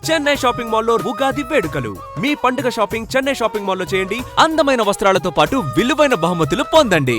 Chennai shopping మాల్లో ఉగాది వేడుకలు. మీ పండుగ షాపింగ్ చెన్నై షాపింగ్ మాల్లో చేయండి. అందమైన వస్త్రాలతో పాటు విలువైన బహుమతులు పొందండి.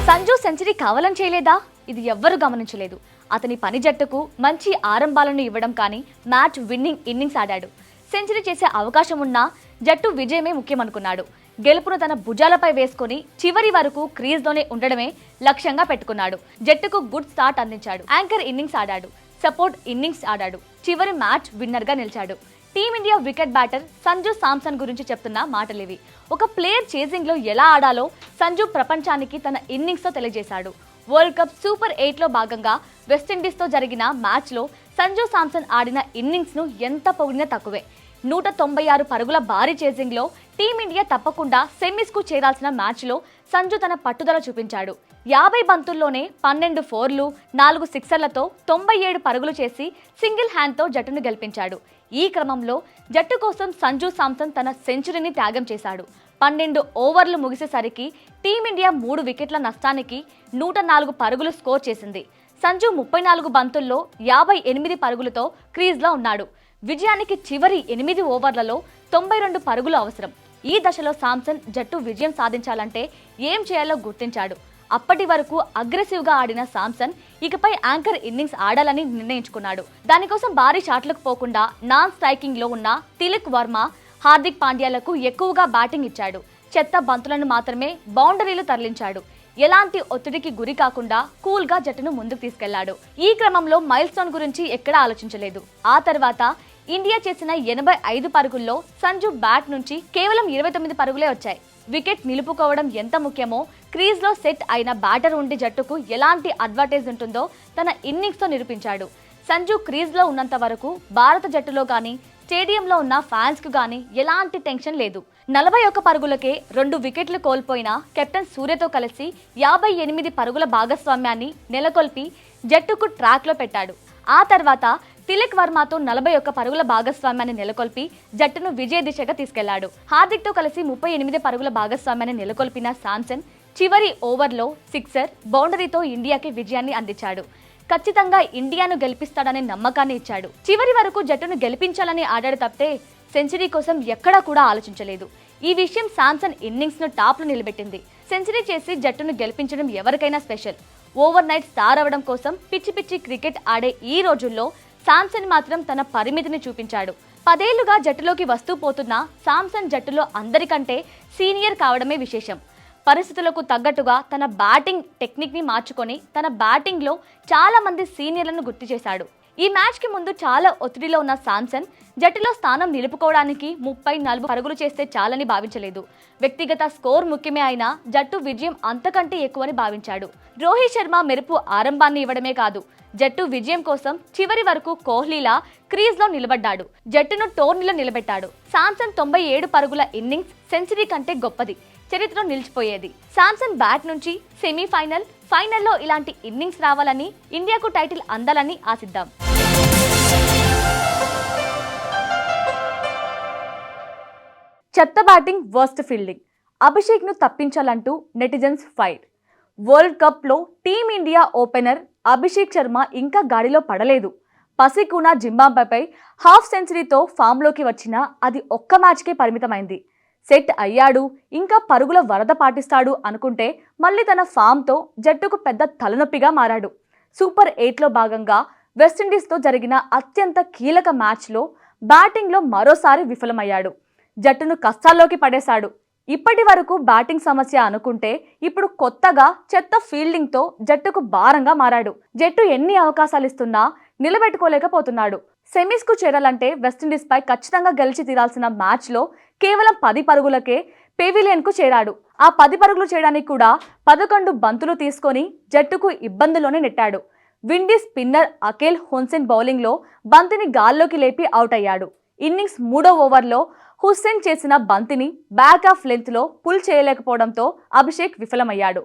సంజు సెంచరీ కావాలని చేయలేదా? ఇది ఎవ్వరూ గమనించలేదు. అతని పని జట్టుకు మంచి ఆరంభాలను ఇవ్వడం కానీ మ్యాచ్ విన్నింగ్ ఇన్నింగ్స్ ఆడాడు. సెంచరీ చేసే అవకాశం ఉన్నా జట్టు విజయమే ముఖ్యమనుకున్నాడు. గెలుపును తన భుజాలపై వేసుకుని చివరి వరకు క్రీజ్లోనే ఉండడమే లక్ష్యంగా పెట్టుకున్నాడు. జట్టుకు గుడ్ స్టార్ట్ అందించాడు. యాంకర్ ఇన్నింగ్స్ ఆడాడు. సపోర్ట్ ఇన్నింగ్స్ ఆడాడు. చివరి మ్యాచ్ విన్నర్గా నిలిచాడు. Team India wicket batter Sanju Samson గురించి చెప్తున్న మాటలివి. ఒక ప్లేయర్ చేజింగ్లో ఎలా ఆడాలో సంజు ప్రపంచానికి తన ఇన్నింగ్స్తో తెలియజేశాడు. వరల్డ్ కప్ సూపర్ 8లో భాగంగా వెస్టిండీస్తో జరిగిన మ్యాచ్లో సంజు శాంసన్ ఆడిన ఇన్నింగ్స్ను ఎంత పొగిడినా తక్కువే. 196 పరుగుల భారీ చేజింగ్లో టీమిండియా తప్పకుండా సెమీస్కు చేరాల్సిన మ్యాచ్లో సంజు తన పట్టుదల చూపించాడు. 50 బంతుల్లోనే 12 ఫోర్లు, 4 సిక్సర్లతో 97 పరుగులు చేసి సింగిల్ హ్యాండ్తో జట్టును గెలిపించాడు. ఈ క్రమంలో జట్టు కోసం సంజు శాంసన్ తన సెంచరీని త్యాగం చేశాడు. 12 ఓవర్లు ముగిసేసరికి టీమిండియా 3 వికెట్ల నష్టానికి 104 పరుగులు స్కోర్ చేసింది. సంజు 34 బంతుల్లో 58 పరుగులతో క్రీజ్లో ఉన్నాడు. విజయానికి చివరి 8 ఓవర్లలో 92 పరుగులు అవసరం. ఈ దశలో శాంసన్ జట్టు విజయం సాధించాలంటే ఏం చేయాలో గుర్తించాడు. అప్పటి వరకు అగ్రెసివ్గా ఆడిన శాంసన్ ఇకపై యాంకర్ ఇన్నింగ్స్ ఆడాలని నిర్ణయించుకున్నాడు. దానికోసం భారీ షాట్లకు పోకుండా నాన్ స్ట్రైకింగ్లో ఉన్న తిలక్ వర్మ, హార్దిక్ పాండ్యాలకు ఎక్కువగా బ్యాటింగ్ ఇచ్చాడు. చెత్త బంతులను మాత్రమే బౌండరీలు తరలించాడు. ఎలాంటి ఒత్తిడికి గురి కాకుండా కూల్గా జట్టును ముందుకు తీసుకెళ్లాడు. ఈ క్రమంలో మైల్ స్టోన్ గురించి ఎక్కడా ఆలోచించలేదు. ఆ తర్వాత ఇండియా చేసిన 85 పరుగుల్లో సంజు బ్యాట్ నుంచి కేవలం 29 పరుగులే వచ్చాయి. వికెట్ నిలుపుకోవడం ఎంత ముఖ్యమో క్రీజ్లో సెట్ అయిన బ్యాటర్ ఉండి జట్టుకు ఎలాంటి అడ్వాంటేజ్ ఉంటుందో తన ఇన్నింగ్స్తో నిరూపించాడు. సంజు క్రీజ్లో ఉన్నంత వరకు భారత జట్టులో కానీ స్టేడియంలో ఉన్న ఫ్యాన్స్కు కానీ ఎలాంటి టెన్షన్ లేదు. 41 పరుగులకే 2 వికెట్లు కోల్పోయిన కెప్టెన్ సూర్యతో కలిసి 58 పరుగుల భాగస్వామ్యాన్ని నెలకొల్పి జట్టుకు ట్రాక్లో పెట్టాడు. ఆ తర్వాత తిలక్ వర్మతో 41 పరుగుల భాగస్వామ్యాన్ని నెలకొల్పి జట్టును విజయ దిశగా తీసుకెళ్లాడు. హార్దిక్తో కలిసి 38 పరుగుల భాగస్వామ్యాన్ని నెలకొల్పిన శాంసన్ చివరి ఓవర్లో సిక్సర్, బౌండరీతో ఇండియాకి విజయాన్ని అందించాడు. ఖచ్చితంగా ఇండియాను గెలిపిస్తాడనే నమ్మకాన్ని ఇచ్చాడు. చివరి వరకు జట్టును గెలిపించాలని ఆడాడు తప్పితే సెంచరీ కోసం ఎక్కడా కూడా ఆలోచించలేదు. ఈ విషయం శాంసన్ ఇన్నింగ్స్ను టాప్లో నిలబెట్టింది. సెంచరీ చేసి జట్టును గెలిపించడం ఎవరికైనా స్పెషల్. ఓవర్ నైట్ స్టార్ అవ్వడం కోసం పిచ్చి పిచ్చి క్రికెట్ ఆడే ఈ రోజుల్లో శాంసన్ మాత్రం తన పరిమితిని చూపించాడు. 10 ఏళ్లుగా జట్టులోకి వస్తూ పోతున్న శాంసన్ జట్టులో అందరికంటే సీనియర్ కావడమే విశేషం. పరిస్థితులకు తగ్గట్టుగా తన బ్యాటింగ్ టెక్నిక్ని మార్చుకొని తన బ్యాటింగ్లో చాలా మంది సీనియర్లను గుర్తు చేశాడు. ఈ మ్యాచ్కి ముందు చాలా ఒత్తిడిలో ఉన్న శాంసన్ జట్టులో స్థానం నిలుపుకోవడానికి 30-40 పరుగులు చేస్తే చాలని భావించలేదు. వ్యక్తిగత స్కోర్ ముఖ్యమే అయినా జట్టు విజయం అంతకంటే ఎక్కువని భావించాడు. రోహిత్ శర్మ మెరుపు ఆరంభాన్ని ఇవ్వడమే కాదు, జట్టు విజయం కోసం చివరి వరకు కోహ్లీలా క్రీజ్లో నిలబడ్డాడు. జట్టును టోర్నీలో నిలబెట్టాడు. శాంసన్ 97 పరుగుల ఇన్నింగ్స్ సెంచరీ కంటే గొప్పది, చరిత్రలో నిలిచిపోయేది. శాంసన్ బ్యాట్ నుంచి సెమీఫైనల్, ఫైనల్లో ఇలాంటి ఇన్నింగ్స్ రావాలని, ఇండియాకు టైటిల్ అందాలని ఆశిద్దాం. చెత్త బ్యాటింగ్, వర్స్ట్ ఫీల్డింగ్, అభిషేక్ను తప్పించాలంటూ నెటిజన్స్ ఫైర్. వరల్డ్ కప్లో టీమిండియా ఓపెనర్ అభిషేక్ శర్మ ఇంకా గాడిలో పడలేదు. పసికూనా జింబాబ్వేపై హాఫ్ సెంచరీతో ఫామ్లోకి వచ్చినా అది ఒక్క మ్యాచ్కే పరిమితమైంది. సెట్ అయ్యాడు, ఇంకా పరుగుల వరద పాటిస్తాడు అనుకుంటే మళ్ళీ తన ఫామ్తో జట్టుకు పెద్ద తలనొప్పిగా మారాడు. సూపర్ 8లో భాగంగా వెస్టిండీస్తో జరిగిన అత్యంత కీలక మ్యాచ్లో బ్యాటింగ్లో మరోసారి విఫలమయ్యాడు. జట్టును కష్టాల్లోకి పడేశాడు. ఇప్పటి వరకు బ్యాటింగ్ సమస్య అనుకుంటే ఇప్పుడు కొత్తగా చెత్త ఫీల్డింగ్తో జట్టుకు భారంగా మారాడు. జట్టు ఎన్ని అవకాశాలు ఇస్తున్నా నిలబెట్టుకోలేకపోతున్నాడు. సెమీస్కు చేరాలంటే వెస్టిండీస్పై ఖచ్చితంగా గెలిచి తీరాల్సిన మ్యాచ్లో కేవలం 10 పరుగులకే పెవిలియన్కు చేరాడు. ఆ 10 పరుగులు చేయడానికి కూడా 11 బంతులు తీసుకొని జట్టుకు ఇబ్బందుల్లోనే నెట్టాడు. విండీ స్పిన్నర్ అకేల్ హుస్సేన్ బౌలింగ్లో బంతిని గాల్లోకి లేపి అవుట్ అయ్యాడు. ఇన్నింగ్స్ 3వ ఓవర్లో హుస్సేన్ చేసిన బంతిని బ్యాక్ ఆఫ్ లెంత్లో పుల్ చేయలేకపోవడంతో అభిషేక్ విఫలమయ్యాడు.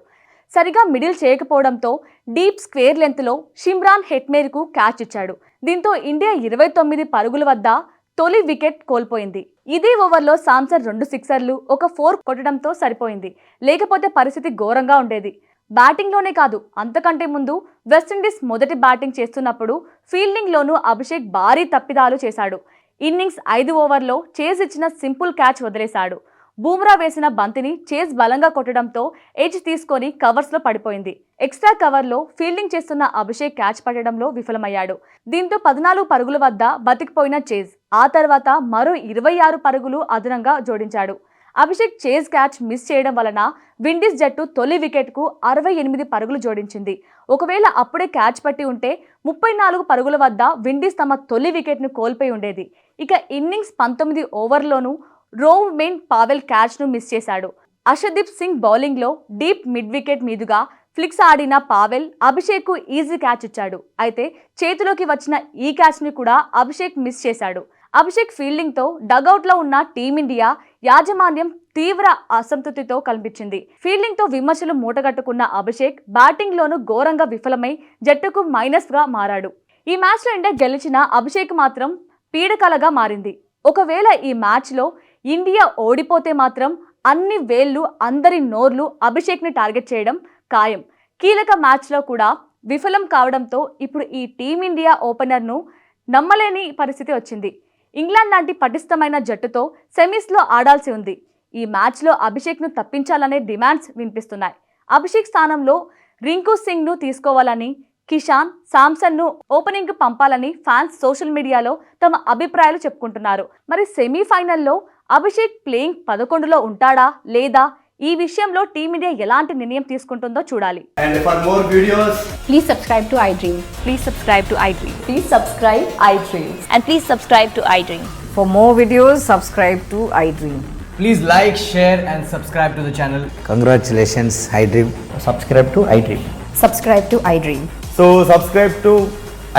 సరిగా మిడిల్ చేయకపోవడంతో డీప్ స్క్వేర్ లెంత్లో షిమ్రాన్ హెట్మేర్కు క్యాచ్ ఇచ్చాడు. దీంతో ఇండియా 29 పరుగుల వద్ద తొలి వికెట్ కోల్పోయింది. ఇదే ఓవర్లో సామ్సన్ 2 సిక్సర్లు, ఒక 4 కొట్టడంతో సరిపోయింది. లేకపోతే పరిస్థితి ఘోరంగా ఉండేది. బ్యాటింగ్లోనే కాదు, అంతకంటే ముందు వెస్టిండీస్ మొదటి బ్యాటింగ్ చేస్తున్నప్పుడు ఫీల్డింగ్లోనూ అభిషేక్ భారీ తప్పిదాలు చేశాడు. ఇన్నింగ్స్ 5 ఓవర్లో చేజ్ ఇచ్చిన సింపుల్ క్యాచ్ వదిలేశాడు. బూమ్రా వేసిన బంతిని చేజ్ బలంగా కొట్టడంతో ఎడ్జ్ తీసుకొని కవర్స్లో పడిపోయింది. ఎక్స్ట్రా కవర్లో ఫీల్డింగ్ చేస్తున్న అభిషేక్ క్యాచ్ పట్టడంలో విఫలమయ్యాడు. దీంతో 14 పరుగుల వద్ద బతికిపోయిన చేజ్ ఆ తర్వాత మరో 26 పరుగులు అదనంగా జోడించాడు. అభిషేక్ చేజ్ క్యాచ్ మిస్ చేయడం వలన విండీస్ జట్టు తొలి వికెట్కు 68 పరుగులు జోడించింది. ఒకవేళ అప్పుడే క్యాచ్ పట్టి ఉంటే 34 పరుగుల వద్ద విండీస్ తమ తొలి వికెట్ను కోల్పోయి ఉండేది. ఇక ఇన్నింగ్స్ 19 ఓవర్లోనూ రోవ్మెన్ పావెల్ క్యాచ్ను మిస్ చేశాడు. అర్షదీప్ సింగ్ బౌలింగ్లో డీప్ మిడ్ వికెట్ మీదుగా ఫ్లిక్స్ ఆడిన పావెల్ అభిషేక్కు ఈజీ క్యాచ్ ఇచ్చాడు. అయితే చేతిలోకి వచ్చిన ఈ క్యాచ్ని కూడా అభిషేక్ మిస్ చేశాడు. అభిషేక్ ఫీల్డింగ్తో డగౌట్లో ఉన్న టీమిండియా యాజమాన్యం తీవ్ర అసంతృప్తితో కనిపించింది. ఫీల్డింగ్తో విమర్శలు మూటగట్టుకున్న అభిషేక్ బ్యాటింగ్లోనూ ఘోరంగా విఫలమై జట్టుకు మైనస్గా మారాడు. ఈ మ్యాచ్లో ఇండియా గెలిచిన అభిషేక్ మాత్రం పీడకలగా మారింది. ఒకవేళ ఈ మ్యాచ్లో ఇండియా ఓడిపోతే మాత్రం అన్ని వేళ్లు అందరి నోర్లు అభిషేక్ని టార్గెట్ చేయడం ఖాయం. కీలక మ్యాచ్లో కూడా విఫలం కావడంతో ఇప్పుడు ఈ టీమిండియా ఓపెనర్ను నమ్మలేని పరిస్థితి వచ్చింది. ఇంగ్లాండ్ లాంటి పటిష్టమైన జట్టుతో సెమీస్లో ఆడాల్సి ఉంది. ఈ మ్యాచ్లో అభిషేక్ను తప్పించాలనే డిమాండ్స్ వినిపిస్తున్నాయి. అభిషేక్ స్థానంలో రింకు సింగ్ను తీసుకోవాలని, కిషాన్, సామ్సన్ను ఓపెనింగ్కు పంపాలని ఫ్యాన్స్ సోషల్ మీడియాలో తమ అభిప్రాయాలు చెప్పుకుంటున్నారు. మరి సెమీఫైనల్లో అభిషేక్ ప్లేయింగ్ 11లో ఉంటాడా లేదా? ఈ విషయంలో టీమిండియా ఎలాంటి నిర్ణయం తీసుకుంటుందో చూడాలి. And for more videos, Please subscribe to iDream. Please subscribe to iDream. Please subscribe iDream. And please subscribe to iDream. For more videos, subscribe to iDream. please like, share and subscribe to the channel. Congratulations, iDream. Subscribe to iDream. Subscribe to iDream. So subscribe to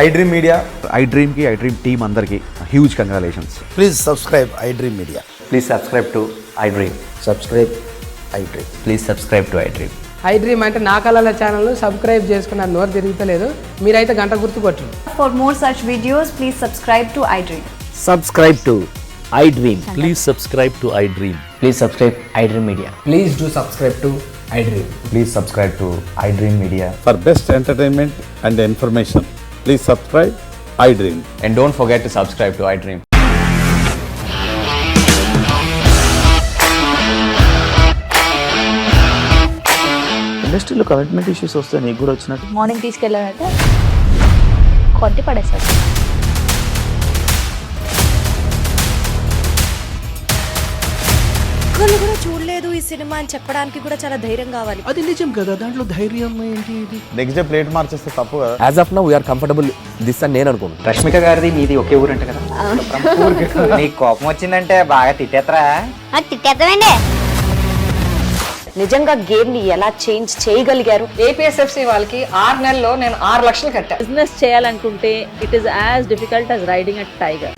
iDream Media. iDream team అందరికి huge congratulations. Please subscribe iDream Media. Please subscribe to iDream. Subscribe iDream. Please subscribe to iDream. iDream అంటే నా కళల channel subscribe చేసుకున్న నోరు తిరుగుతలేదు. మీరైతే గంట గుర్తు కొట్టండి. For more such videos, please subscribe to iDream. Subscribe to iDream. Please subscribe to iDream. Please subscribe iDream Media. Please do subscribe to iDream. Please subscribe to iDream Media. For best entertainment and information, please subscribe iDream. And don't forget to subscribe to iDream. ఇండస్ట్రీలో commitment issues వస్తే నీకు కూడా వచ్చినట్టు. Morning తీసుకెళ్ళానంటే కొట్టి పడేశాడు. ఒక్కళ్ళు కూడా చూడలేదు ఈ సినిమా అని చెప్పడానికి కూడా చాలా ధైర్యం కావాలి. అది నిజం కదా, దాంట్లో ధైర్యం ఏంటి? నెక్స్ట్ డే ప్లేట్ మార్చేస్తే తప్పు కదా. As of now we are comfortable this అని నేను అనుకుంటున్నాను. రష్మిక గారిది మీది ఒకే ఊరు అంట కదా. నీకు కోపం వచ్చిందంటే బాగా తిట్టేత్తరా? తిట్టేద్దామండి. నిజంగా గేమ్ ని ఎలా చేంజ్ చేయగలిగారు? ఏపీఎస్ఎఫ్సి వాళ్ళకి 6 నెలల్లో నేను 6 లక్షలు కట్టా. బిజినెస్ చేయాలనుకుంటే it is as difficult as riding a tiger.